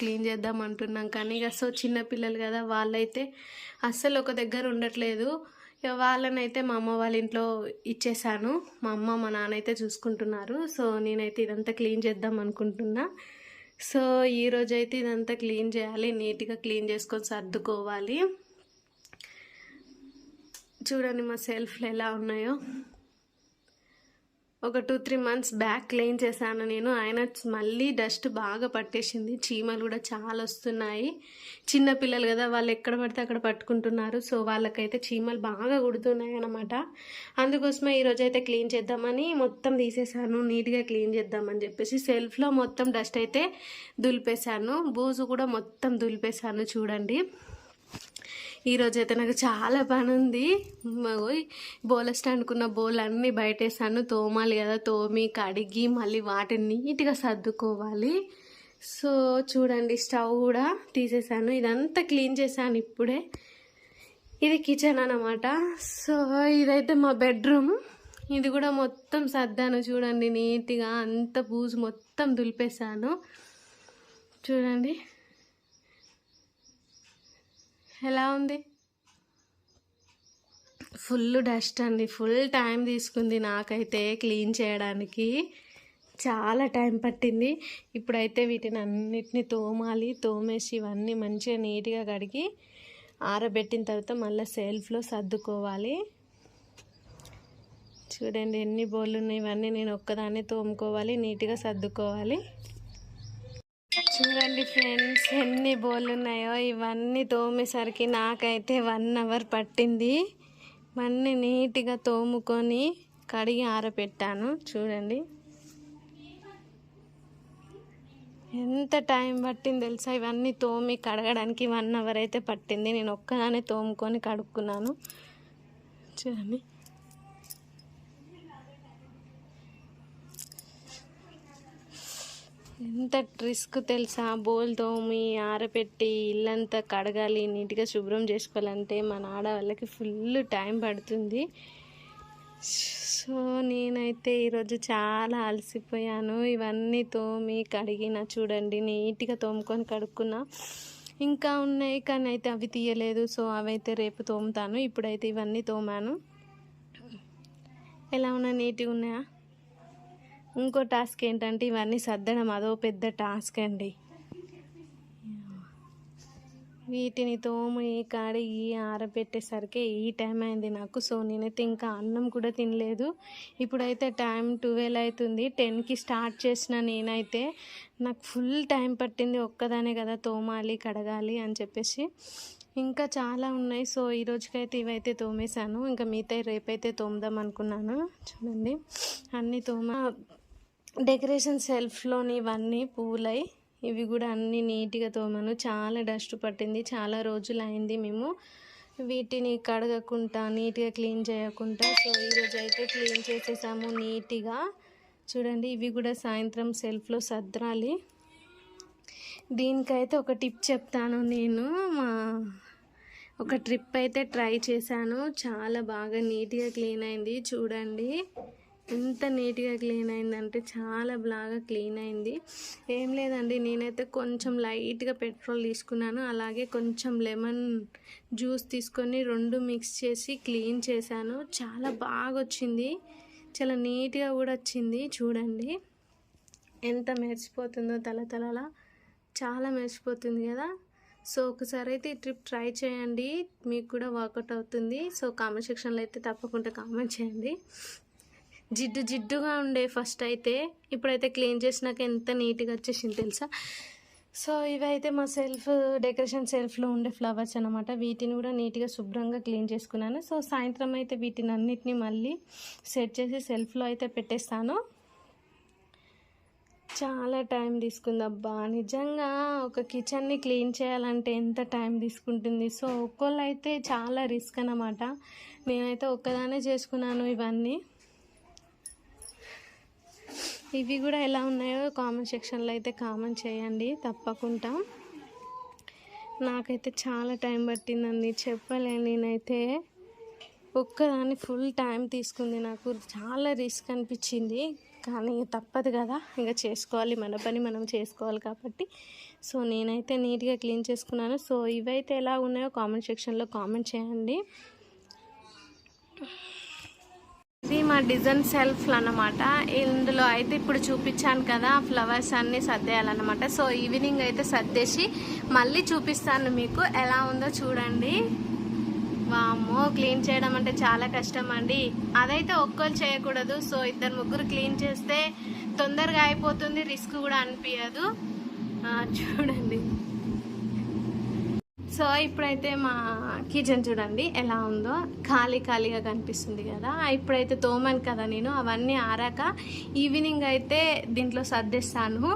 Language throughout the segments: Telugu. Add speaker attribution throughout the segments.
Speaker 1: క్లీన్ చేద్దాం అంటున్నాం కానీ ఇక సో చిన్నపిల్లలు కదా, వాళ్ళైతే అస్సలు ఒక దగ్గర ఉండట్లేదు. ఇక వాళ్ళనైతే మా అమ్మ వాళ్ళ ఇంట్లో ఇచ్చేసాను. మా అమ్మ మా నాన్న అయితే చూసుకుంటున్నారు. సో నేనైతే ఇదంతా క్లీన్ చేద్దాం అనుకుంటున్నా. సో ఈరోజైతే ఇదంతా క్లీన్ చేయాలి, నీట్గా క్లీన్ చేసుకొని సర్దుకోవాలి. చూడండి మా సెల్ఫ్లు ఎలా ఉన్నాయో. ఒక 2-3 months బ్యాక్ క్లీన్ చేశాను నేను. ఆయన మళ్ళీ డస్ట్ బాగా పట్టేసింది, చీమలు కూడా చాలా వస్తున్నాయి. చిన్నపిల్లలు కదా, వాళ్ళు ఎక్కడ పడితే అక్కడ పట్టుకుంటున్నారు. సో వాళ్ళకైతే చీమలు బాగా కుడుతున్నాయి అన్నమాట. అందుకోసమే ఈరోజైతే క్లీన్ చేద్దామని మొత్తం తీసేసాను, నీట్గా క్లీన్ చేద్దామని చెప్పేసి. సెల్ఫ్లో మొత్తం డస్ట్ అయితే దులిపేశాను, బూజు కూడా మొత్తం దులిపేశాను. చూడండి ఈరోజైతే నాకు చాలా పని ఉంది. బోల స్టాండ్కున్న బోల్ అన్నీ బయటేసాను, తోమాలి కదా, తోమి కడిగి మళ్ళీ వాటిని నీట్గా సర్దుకోవాలి. సో చూడండి స్టవ్ కూడా తీసేసాను, ఇదంతా క్లీన్ చేశాను ఇప్పుడే. ఇది కిచెన్ అన్నమాట. సో ఇదైతే మా బెడ్రూమ్, ఇది కూడా మొత్తం సర్దాను. చూడండి నీట్గా అంత బూజు మొత్తం దులిపేశాను. చూడండి ఎలా ఉంది, ఫుల్ డస్ట్ అండి. ఫుల్ టైం తీసుకుంది నాకైతే క్లీన్ చేయడానికి, చాలా టైం పట్టింది. ఇప్పుడైతే వీటిని అన్నిటిని తోమాలి, తోమేసి ఇవన్నీ మంచిగా నీట్గా కడిగి ఆరబెట్టిన తర్వాత మళ్ళీ సెల్ఫ్లో సర్దుకోవాలి. చూడండి ఎన్ని బోళ్ళు ఉన్నాయి, ఇవన్నీ నేను ఒక్కదాన్నే తోముకోవాలి, నీట్గా సర్దుకోవాలి. చూడండి ఫ్రెండ్స్ ఎన్ని బోళ్ళు ఉన్నాయో. ఇవన్నీ తోమేసరికి నాకైతే 1 hour పట్టింది. ఇవన్నీ నీట్గా తోముకొని కడిగి ఆరబెట్టాను. చూడండి ఎంత టైం పట్టింది తెలుసా, ఇవన్నీ తోమి కడగడానికి 1 hour అయితే పట్టింది. నేను ఒక్కదానే తోముకొని కడుక్కున్నాను. చూడండి ఎంత రిస్క్ తెలుసా, బోల్ తోమి ఆరబెట్టి ఇల్లంతా కడగాలి, నీట్గా శుభ్రం చేసుకోవాలంటే మన ఆడవాళ్ళకి ఫుల్ టైం పడుతుంది. సో నేనైతే ఈరోజు చాలా అలసిపోయాను. ఇవన్నీ తోమి కడిగిన, చూడండి నీట్గా తోముకొని కడుక్కున్నా. ఇంకా ఉన్నాయి కానీ అయితే అవి తీయలేదు. సో అవైతే రేపు తోముతాను. ఇప్పుడైతే ఇవన్నీ తోమాను. ఎలా ఉన్నా నీట్గా ఉన్నాయా. ఇంకో టాస్క్ ఏంటంటే ఇవన్నీ సర్దడం, అదో పెద్ద టాస్క్ అండి. వీటిని తోమి కడిగి ఆరబెట్టేసరికి ఈ టైం అయింది నాకు. సో నేనైతే ఇంకా అన్నం కూడా తినలేదు. ఇప్పుడైతే టైం 12 అవుతుంది. 10కి స్టార్ట్ చేసిన నేనైతే, నాకు ఫుల్ టైం పట్టింది. ఒక్కదానే కదా తోమాలి కడగాలి అని చెప్పేసి. ఇంకా చాలా ఉన్నాయి. సో ఈ రోజుకైతే ఇవైతే తోమేశాను, ఇంకా మిగతా రేపైతే తోముదాం అనుకున్నాను. చూడండి అన్నీ డెకరేషన్ సెల్ఫ్లోని ఇవన్నీ పూలై, ఇవి కూడా అన్నీ నీట్గా తోమాను. చాలా డస్ట్ పట్టింది, చాలా రోజులు అయింది మేము వీటిని కడగకుండా నీట్గా క్లీన్ చేయకుండా. సో ఈరోజు అయితే క్లీన్ చేసేసాము నీట్గా. చూడండి ఇవి కూడా సాయంత్రం సెల్ఫ్లో సర్దాలి. దీనికైతే ఒక టిప్ చెప్తాను నేను. ఒక ట్రిప్ అయితే ట్రై చేశాను, చాలా బాగా నీట్గా క్లీన్ అయింది. చూడండి ఎంత నీట్గా క్లీన్ అయిందంటే చాలా బాగా క్లీన్ అయింది. ఏం లేదండి, నేనైతే కొంచెం లైట్గా పెట్రోల్ తీసుకున్నాను, అలాగే కొంచెం లెమన్ జ్యూస్ తీసుకొని 2 మిక్స్ చేసి క్లీన్ చేశాను. చాలా బాగా వచ్చింది, చాలా నీట్గా కూడా వచ్చింది. చూడండి ఎంత మెరిసిపోతుందో, తలతలలా చాలా మెరిసిపోతుంది కదా. సో ఒకసారి అయితే ఈ ట్రిప్ ట్రై చేయండి, మీకు కూడా వర్కౌట్ అవుతుంది. సో కామెంట్ సెక్షన్లో అయితే తప్పకుండా కామెంట్ చేయండి. జిడ్డుగా ఉండే ఫస్ట్ అయితే, ఇప్పుడైతే క్లీన్ చేసినాక ఎంత నీట్గా వచ్చేసింది తెలుసా. సో ఇవైతే మా డెకరేషన్ సెల్ఫ్లో ఉండే ఫ్లవర్స్ అనమాట. వీటిని కూడా నీట్గా శుభ్రంగా క్లీన్ చేసుకున్నాను. సో సాయంత్రం అయితే వీటిని అన్నిటిని మళ్ళీ సెట్ చేసి సెల్ఫ్లో అయితే పెట్టేస్తాను. చాలా టైం తీసుకుంది అబ్బా, నిజంగా ఒక కిచెన్ని క్లీన్ చేయాలంటే ఎంత టైం తీసుకుంటుంది. సో ఒక్కళ్ళు అయితే చాలా రిస్క్ అన్నమాట. నేనైతే ఒక్కదానే చేసుకున్నాను ఇవన్నీ. ఇవి కూడా ఎలా ఉన్నాయో కామెంట్ సెక్షన్లో అయితే కామెంట్ చేయండి తప్పకుండా. నాకైతే చాలా టైం పట్టిందండి, చెప్పలేను. నేనైతే ఒక్కదాన్ని ఫుల్ టైం తీసుకుంది, నాకు చాలా రిస్క్ అనిపించింది. కానీ తప్పదు కదా, ఇంకా చేసుకోవాలి, మన పని మనం చేసుకోవాలి కాబట్టి. సో నేనైతే నీట్గా క్లీన్ చేసుకున్నాను. సో ఇవైతే ఎలా ఉన్నాయో కామెంట్ సెక్షన్లో కామెంట్ చేయండి. ఇది మా డిజైన్ సెల్ఫ్లు అన్నమాట. ఇందులో అయితే ఇప్పుడు చూపించాను కదా ఫ్లవర్స్ అన్నీ సర్దేయాలన్నమాట. సో ఈవినింగ్ అయితే సర్దేసి మళ్ళీ చూపిస్తాను మీకు ఎలా ఉందో చూడండి. వామ్మో, క్లీన్ చేయడం అంటే చాలా కష్టం అండి. అదైతే ఒక్కరు చేయకూడదు. సో 2-3 క్లీన్ చేస్తే తొందరగా అయిపోతుంది, రిస్క్ కూడా అనిపించదు. చూడండి. సో ఇప్పుడైతే మా కిచెన్ చూడండి ఎలా ఉందో, ఖాళీగా కనిపిస్తుంది కదా. ఇప్పుడైతే తోమాను కదా నేను, అవన్నీ ఆరాక ఈవినింగ్ అయితే దీంట్లో సర్దేస్తాను.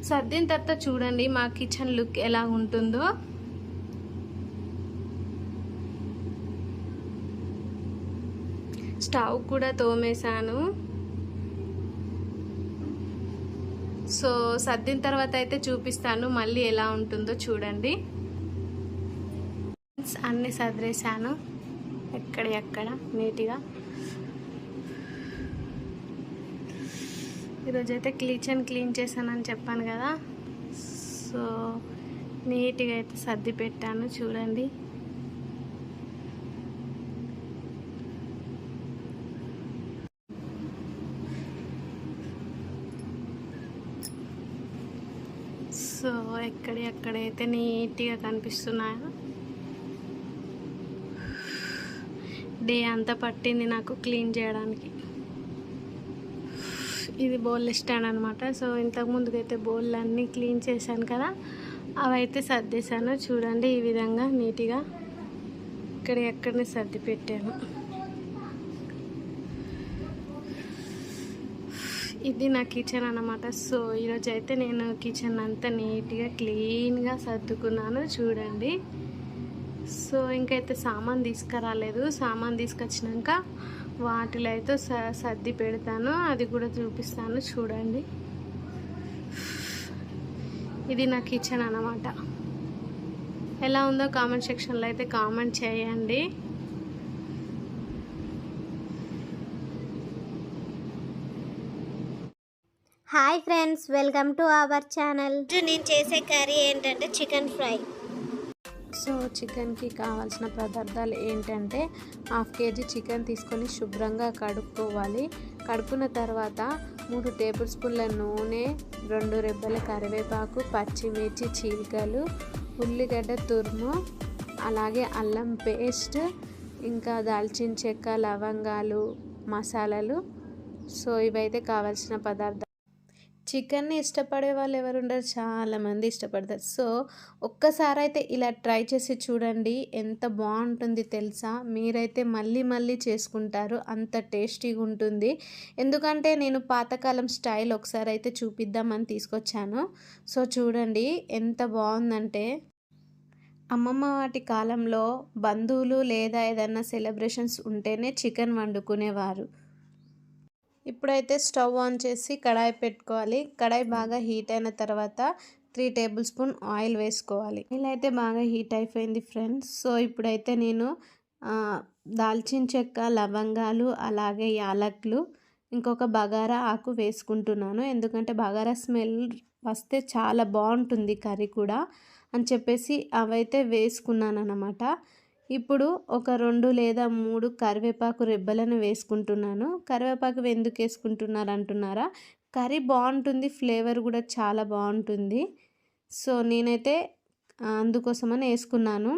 Speaker 1: సర్దిన తర్వాత చూడండి మా కిచెన్ లుక్ ఎలా ఉంటుందో. స్టవ్ కూడా తోమేశాను. సో సర్దిన తర్వాత అయితే చూపిస్తాను మళ్ళీ ఎలా ఉంటుందో చూడండి. అన్నీ సర్దేశాను ఎక్కడ నీట్గా. ఈరోజైతే కిచెన్ క్లీన్ చేశానని చెప్పాను కదా. సో నీట్గా అయితే సర్ది పెట్టాను చూడండి. సో ఎక్కడైతే నీట్గా కనిపిస్తున్నాయో. డే అంతా పట్టింది నాకు క్లీన్ చేయడానికి. ఇది బౌల్ స్టాండ్ అనమాట. సో ఇంతకుముందుకైతే బౌల్ అన్నీ క్లీన్ చేశాను కదా, అవైతే సర్దేశాను చూడండి. ఈ విధంగా నీట్గా ఎక్కడనే సర్ది పెట్టాను. ఇది నా కిచెన్ అన్నమాట. సో ఈరోజు అయితే నేను కిచెన్ అంతా నీట్గా క్లీన్గా సర్దుకున్నాను చూడండి. సో ఇంకైతే సామాన్ తీసుకురాలేదు. సామాన్ తీసుకొచ్చినాక వాటిలో అయితే సర్ది పెడతాను, అది కూడా చూపిస్తాను చూడండి. ఇది నా కిచెన్ అన్నమాట. ఎలా ఉందో కామెంట్ సెక్షన్లో అయితే కామెంట్ చేయండి.
Speaker 2: Hi friends, welcome to our channel. నేను చేసే కర్రీ ఏంటంటే చికెన్ ఫ్రై.
Speaker 1: సో చికెన్కి కావాల్సిన పదార్థాలు ఏంటంటే 1/2 kg చికెన్ తీసుకొని శుభ్రంగా కడుక్కోవాలి. కడుక్కున్న తర్వాత 3 టేబుల్ స్పూన్ల నూనె, 2 రెబ్బల కరివేపాకు, పచ్చిమిర్చి చీలికలు, ఉల్లిగడ్డ తురుము, అలాగే అల్లం పేస్ట్, ఇంకా దాల్చిన చెక్క, లవంగాలు, మసాలాలు. సో ఇవైతే కావాల్సిన పదార్థాలు. చికెన్ని ఇష్టపడే వాళ్ళు ఎవరు ఉండరు, చాలామంది ఇష్టపడతారు. సో ఒక్కసారి అయితే ఇలా ట్రై చేసి చూడండి, ఎంత బాగుంటుంది తెలుసా. మీరైతే మళ్ళీ చేసుకుంటారు, అంత టేస్టీగా ఉంటుంది. ఎందుకంటే నేను పాతకాలం స్టైల్ ఒకసారి అయితే చూపిద్దామని తీసుకొచ్చాను. సో చూడండి ఎంత బాగుందంటే. అమ్మమ్మ వాటి కాలంలో బంధువులు లేదా ఏదైనా సెలబ్రేషన్స్ ఉంటేనే చికెన్ వండుకునేవారు. ఇప్పుడైతే స్టవ్ ఆన్ చేసి కడాయి పెట్టుకోవాలి. కడాయి బాగా హీట్ అయిన తర్వాత 3 టేబుల్ స్పూన్ ఆయిల్ వేసుకోవాలి. ఆయిల్ అయితే బాగా హీట్ అయిపోయింది ఫ్రెండ్స్. సో ఇప్పుడైతే నేను దాల్చిన చెక్క, లవంగాలు, అలాగే యాలకులు, ఇంకొక బగారా ఆకు వేసుకుంటున్నాను. ఎందుకంటే బగారా స్మెల్ వస్తే చాలా బాగుంటుంది కర్రీ కూడా అని చెప్పేసి అవైతే వేసుకున్నాను అన్నమాట. ఇప్పుడు ఒక 2 లేదా 3 కరివేపాకు రెబ్బలను వేసుకుంటున్నాను. కరివేపాకు ఎందుకు వేసుకుంటున్నారు అంటున్నారా? కర్రీ బాగుంటుంది, ఫ్లేవర్ కూడా చాలా బాగుంటుంది. సో నేనైతే అందుకోసమని వేసుకున్నాను.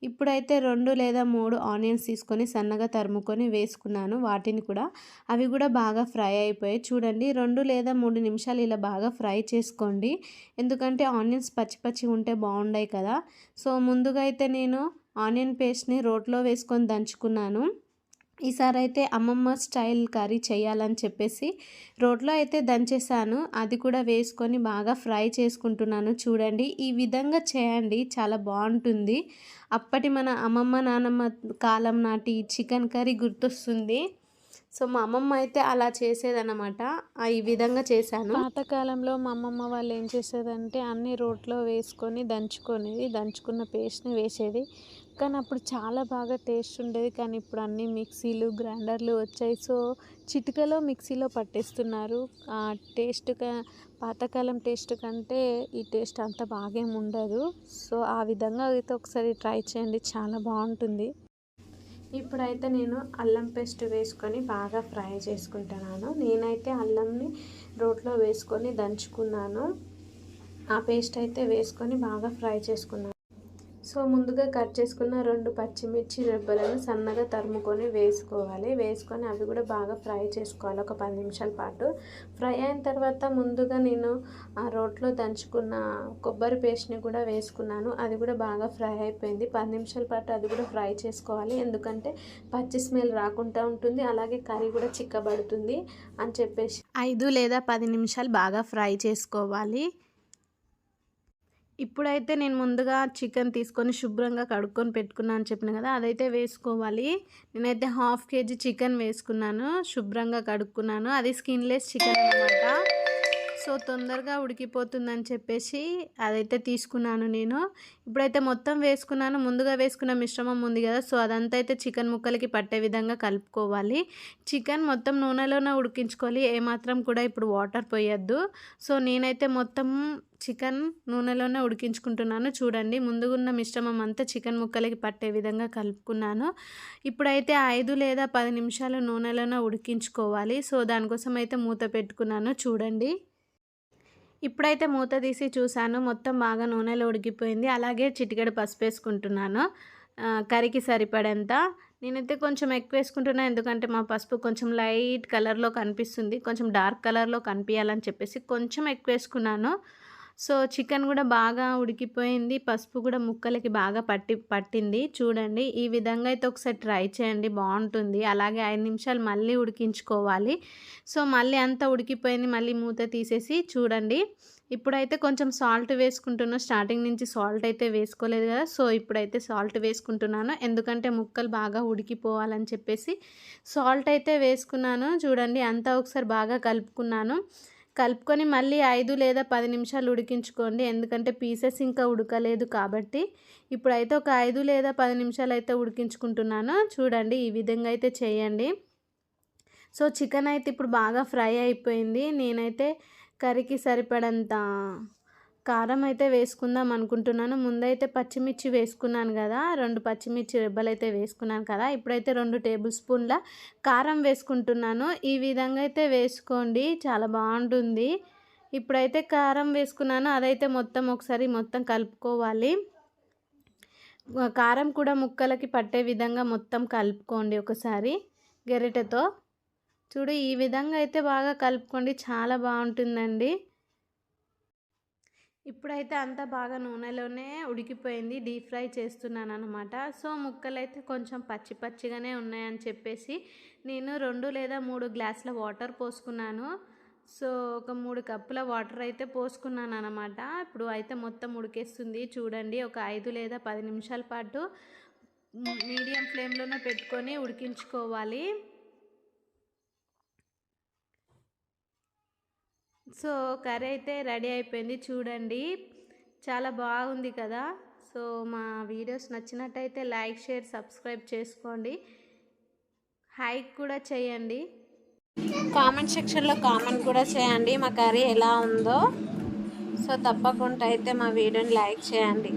Speaker 1: ఇప్పుడైతే 2 లేదా 3 ఆనియన్స్ తీసుకొని సన్నగా తరుముకొని వేసుకున్నాను. వాటిని కూడా అవి కూడా బాగా ఫ్రై అయిపోయాయి. చూడండి 2 లేదా 3 నిమిషాలు ఇలా బాగా ఫ్రై చేసుకోండి. ఎందుకంటే ఆనియన్స్ పచ్చి ఉంటే బాగుండాయి కదా. సో ముందుగా అయితే నేను ఆనియన్ పేస్ట్ని రోట్లో వేసుకొని దంచుకున్నాను. ఈసారి అయితే అమ్మమ్మ స్టైల్ కర్రీ చేయాలని చెప్పేసి రోట్లో అయితే దంచేసాను. అది కూడా వేసుకొని బాగా ఫ్రై చేసుకుంటున్నాను. చూడండి ఈ విధంగా చేయండి, చాలా బాగుంటుంది. అప్పటి మన అమ్మమ్మ నానమ్మ కాలం నాటి చికెన్ కర్రీ గుర్తొస్తుంది. సో మా అమ్మమ్మ అయితే అలా చేసేదన్నమాట. ఈ విధంగా చేశాను. పాతకాలంలో మా అమ్మమ్మ వాళ్ళు ఏం చేసేదంటే అన్ని రోట్లో వేసుకొని దంచుకున్న పేస్ట్ని వేసేది. కానీ అప్పుడు చాలా బాగా టేస్ట్ ఉండేది. కానీ ఇప్పుడు అన్నీ మిక్సీలు గ్రైండర్లు వచ్చాయి. సో చిటికలో మిక్సీలో పట్టేస్తున్నారు. పాతకాలం టేస్ట్ కంటే ఈ టేస్ట్ అంత బాగేమి ఉండదు. సో ఆ విధంగా అయితే ఒకసారి ట్రై చేయండి, చాలా బాగుంటుంది. ఇప్పుడైతే నేను అల్లం పేస్ట్ వేసుకొని బాగా ఫ్రై చేసుకుంటున్నాను. నేనైతే అల్లంని రోట్లో వేసుకొని దంచుకున్నాను. ఆ పేస్ట్ అయితే వేసుకొని బాగా ఫ్రై చేసుకున్నాను. సో ముందుగా కట్ చేసుకున్న 2 పచ్చిమిర్చి రెబ్బలను సన్నగా తరుముకొని వేసుకొని అవి కూడా బాగా ఫ్రై చేసుకోవాలి ఒక 10 నిమిషాల పాటు. ఫ్రై అయిన తర్వాత ముందుగా నేను ఆ రోట్లో దంచుకున్న కొబ్బరి పేస్ట్ని కూడా వేసుకున్నాను. అది కూడా బాగా ఫ్రై అయిపోయింది. 10 నిమిషాల పాటు అది కూడా ఫ్రై చేసుకోవాలి, ఎందుకంటే పచ్చి స్మెల్ రాకుండా ఉంటుంది, అలాగే కర్రీ కూడా చిక్కబడుతుంది అని చెప్పేసి 5 లేదా 10 నిమిషాలు బాగా ఫ్రై చేసుకోవాలి. ఇప్పుడైతే నేను ముందుగా చికెన్ తీసుకొని శుభ్రంగా కడుక్కొని పెట్టుకున్నాను అని చెప్పిన కదా, అదైతే వేసుకోవాలి. నేనైతే 1/2 kg చికెన్ వేసుకున్నాను, శుభ్రంగా కడుక్కున్నాను. అది స్కిన్లెస్ చికెన్ అన్నమాట. సో తొందరగా ఉడికిపోతుందని చెప్పేసి అదైతే తీసుకున్నాను నేను. ఇప్పుడైతే మొత్తం వేసుకున్నాను. ముందుగా వేసుకున్న మిశ్రమం ఉంది కదా, సో అదంతా అయితే చికెన్ ముక్కలకి పట్టే విధంగా కలుపుకోవాలి. చికెన్ మొత్తం నూనెలోనే ఉడికించుకోవాలి, ఏమాత్రం కూడా ఇప్పుడు వాటర్ పోయొద్దు. సో నేనైతే మొత్తం చికెన్ నూనెలోనే ఉడికించుకుంటున్నాను. చూడండి, ముందుగా ఉన్న మిశ్రమం అంతా చికెన్ ముక్కలకి పట్టే విధంగా కలుపుకున్నాను. ఇప్పుడైతే 5 లేదా 10 నిమిషాలు నూనెలోనే ఉడికించుకోవాలి. సో దానికోసం అయితే మూత పెట్టుకున్నాను. చూడండి, ఇప్పుడైతే మూత తీసి చూశాను, మొత్తం బాగా నూనెలో ఉడికిపోయింది. అలాగే చిటికెడు పసుపు వేసుకుంటున్నాను, కర్రీకి సరిపడేంత. నేనైతే కొంచెం ఎక్కువ వేసుకుంటున్నాను, ఎందుకంటే మా పసుపు కొంచెం లైట్ కలర్లో కనిపిస్తుంది, కొంచెం డార్క్ కలర్లో కనిపించాలని చెప్పేసి కొంచెం ఎక్కువ వేసుకున్నాను. సో చికెన్ కూడా బాగా ఉడికిపోయింది, పసుపు కూడా ముక్కలకి బాగా పట్టింది. చూడండి, ఈ విధంగా అయితే ఒకసారి ట్రై చేయండి, బాగుంటుంది. అలాగే 5 నిమిషాలు మళ్ళీ ఉడికించుకోవాలి. సో మళ్ళీ అంతా ఉడికిపోయింది, మళ్ళీ మూత తీసేసి చూడండి. ఇప్పుడైతే కొంచెం సాల్ట్ వేసుకుంటున్నాను. స్టార్టింగ్ నుంచి సాల్ట్ అయితే వేసుకోలేదు కదా, సో ఇప్పుడైతే సాల్ట్ వేసుకుంటున్నాను, ఎందుకంటే ముక్కలు బాగా ఉడికిపోవాలని చెప్పేసి సాల్ట్ అయితే వేసుకున్నాను. చూడండి, అంతా ఒకసారి బాగా కలుపుకొని మళ్ళీ 5 లేదా 10 నిమిషాలు ఉడికించుకోండి, ఎందుకంటే పీసెస్ ఇంకా ఉడకలేదు కాబట్టి. ఇప్పుడైతే ఒక 5 లేదా 10 నిమిషాలు అయితే ఉడికించుకుంటున్నాను. చూడండి, ఈ విధంగా అయితే చేయండి. సో చికెన్ అయితే ఇప్పుడు బాగా ఫ్రై అయిపోయింది. నేనైతే కర్రీకి సరిపడంత కారం అయితే వేసుకుందాం అనుకుంటున్నాను. ముందైతే పచ్చిమిర్చి వేసుకున్నాను కదా, 2 పచ్చిమిర్చి రెబ్బలు అయితే వేసుకున్నాను కదా. ఇప్పుడైతే 2 టేబుల్ స్పూన్ల కారం వేసుకుంటున్నాను. ఈ విధంగా అయితే వేసుకోండి, చాలా బాగుంటుంది. ఇప్పుడైతే కారం వేసుకున్నాను, అదైతే ఒకసారి మొత్తం కలుపుకోవాలి. కారం కూడా ముక్కలకి పట్టే విధంగా మొత్తం కలుపుకోండి ఒకసారి గరిటెతో. చూడు, ఈ విధంగా అయితే బాగా కలుపుకోండి, చాలా బాగుంటుందండి. ఇప్పుడైతే అంతా బాగా నూనెలోనే ఉడికిపోయింది, డీప్ ఫ్రై చేస్తున్నాను అనమాట. సో ముక్కలు అయితే కొంచెం పచ్చిగానే ఉన్నాయని చెప్పేసి నేను 2 లేదా 3 గ్లాసుల వాటర్ పోసుకున్నాను. సో ఒక 3 కప్పుల వాటర్ అయితే పోసుకున్నాను అనమాట. ఇప్పుడు అయితే మొత్తం ఉడికేస్తుంది. చూడండి, ఒక 5 లేదా 10 నిమిషాల పాటు మీడియం ఫ్లేమ్లోనే పెట్టుకొని ఉడికించుకోవాలి. సో కర్రీ అయితే రెడీ అయిపోయింది. చూడండి, చాలా బాగుంది కదా. సో మా వీడియోస్ నచ్చినట్టయితే లైక్, షేర్, సబ్స్క్రైబ్ చేసుకోండి. హైక్ కూడా చేయండి. కామెంట్ సెక్షన్లో కామెంట్ కూడా చేయండి మా కర్రీ ఎలా ఉందో. సో తప్పకుండా అయితే మా వీడియోని లైక్ చేయండి.